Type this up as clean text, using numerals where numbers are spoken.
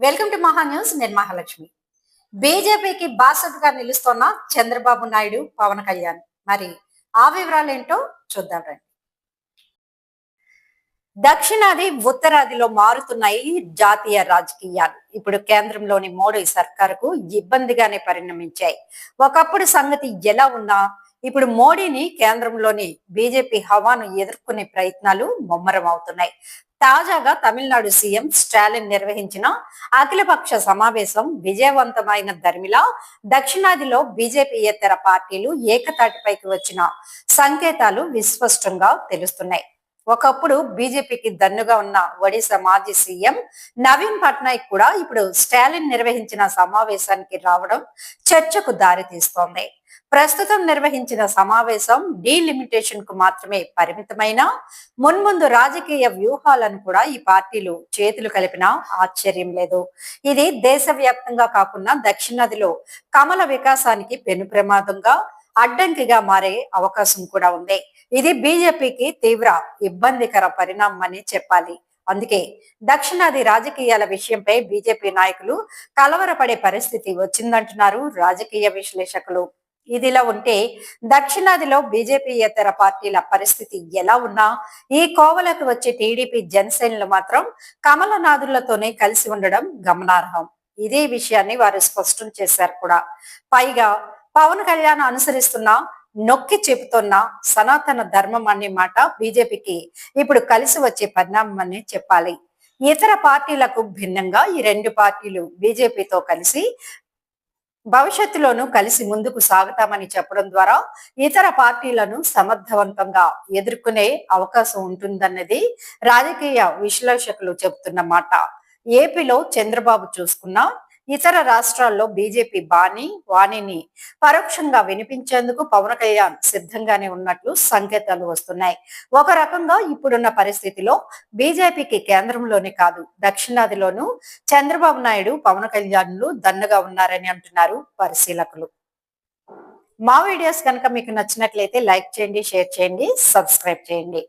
Welcome to మహా news. నేను మహాలక్ష్మి. బీజేపీకి బాసటగా నిలుస్తున్న చంద్రబాబు నాయుడు, పవన్ కళ్యాణ్. మరి ఆ వివరాలు ఏంటో చూద్దాం రండి. దక్షిణాది ఉత్తరాదిలో మారుతున్నాయి జాతీయ రాజకీయాలు. ఇప్పుడు కేంద్రంలోని మోడీ సర్కారుకు ఇబ్బందిగానే పరిణమించాయి. ఒకప్పుడు సంగతి ఎలా ఉన్నా ఇప్పుడు మోడీని కేంద్రంలోని బీజేపీ హవాను ఎదుర్కొనే ప్రయత్నాలు ముమ్మరం అవుతున్నాయి. తాజాగా తమిళనాడు సీఎం స్టాలిన్ నిర్వహించిన అఖిలపక్ష సమావేశం విజయవంతమైన ధర్మిలా దక్షిణాదిలో బీజేపీయేతర పార్టీలు ఏకతాటిపైకి వచ్చిన సంకేతాలు విస్పష్టంగా తెలుస్తున్నాయి. ఒకప్పుడు బీజేపీకి దన్నుగా ఉన్న ఒడిశా మాజీ సీఎం నవీన్ పట్నాయక్ కూడా ఇప్పుడు స్టాలిన్ నిర్వహించిన సమావేశానికి రావడం చర్చకు దారి తీస్తోంది. ప్రస్తుతం నిర్వహించిన సమావేశం డీలిమిటేషన్ కు మాత్రమే పరిమితమైన మున్ముందు రాజకీయ వ్యూహాలను కూడా ఈ పార్టీలు చేతులు కలిపినా ఆశ్చర్యం లేదు. ఇది దేశవ్యాప్తంగా కాకుండా దక్షిణాదిలో కమల వికాసానికి పెను ప్రమాదంగా అడ్డంకిగా మారే అవకాశం కూడా ఉంది. ఇది బీజేపీకి తీవ్ర ఇబ్బందికర పరిణామం అని చెప్పాలి. అందుకే దక్షిణాది రాజకీయాల విషయంపై బీజేపీ నాయకులు కలవరపడే పరిస్థితి వచ్చిందంటున్నారు రాజకీయ విశ్లేషకులు. ఇదిలా ఉంటే దక్షిణాదిలో బీజేపీయేతర పార్టీల పరిస్థితి ఎలా ఉన్నా ఈ కోవలకు వచ్చే టీడీపీ జనసేనలు మాత్రం కమలనాథులతోనే కలిసి ఉండడం గమనార్హం. ఇదే విషయాన్ని వారు స్పష్టం చేశారు కూడా. పైగా పవన్ కళ్యాణ్ అనుసరిస్తున్న నొక్కి చెబుతున్న సనాతన ధర్మం అనే మాట బీజేపీకి ఇప్పుడు కలిసి వచ్చే పరిణామం అని చెప్పాలి. ఇతర పార్టీలకు భిన్నంగా ఈ రెండు పార్టీలు బీజేపీతో కలిసి భవిష్యత్తులోనూ కలిసి ముందుకు సాగుతామని చెప్పడం ద్వారా ఇతర పార్టీలను సమర్థవంతంగా ఎదుర్కొనే అవకాశం ఉంటుందన్నది రాజకీయ విశ్లేషకులు చెబుతున్న మాట. ఏపీలో చంద్రబాబు చూసుకున్నా ఇతర రాష్ట్రాల్లో బీజేపీ వాణిని పరోక్షంగా వినిపించేందుకు పవన్ కళ్యాణ్ సిద్ధంగానే ఉన్నట్లు సంకేతాలు వస్తున్నాయి. ఒక రకంగా ఇప్పుడున్న పరిస్థితిలో బీజేపీకి కేంద్రంలోనే కాదు దక్షిణాదిలోనూ చంద్రబాబు నాయుడు, పవన్ కళ్యాణ్లు దన్నుగా ఉన్నారని అంటున్నారు పరిశీలకులు. మా వీడియోస్ కనుక మీకు నచ్చినట్లయితే లైక్ చేయండి, షేర్ చేయండి, సబ్స్క్రైబ్ చేయండి.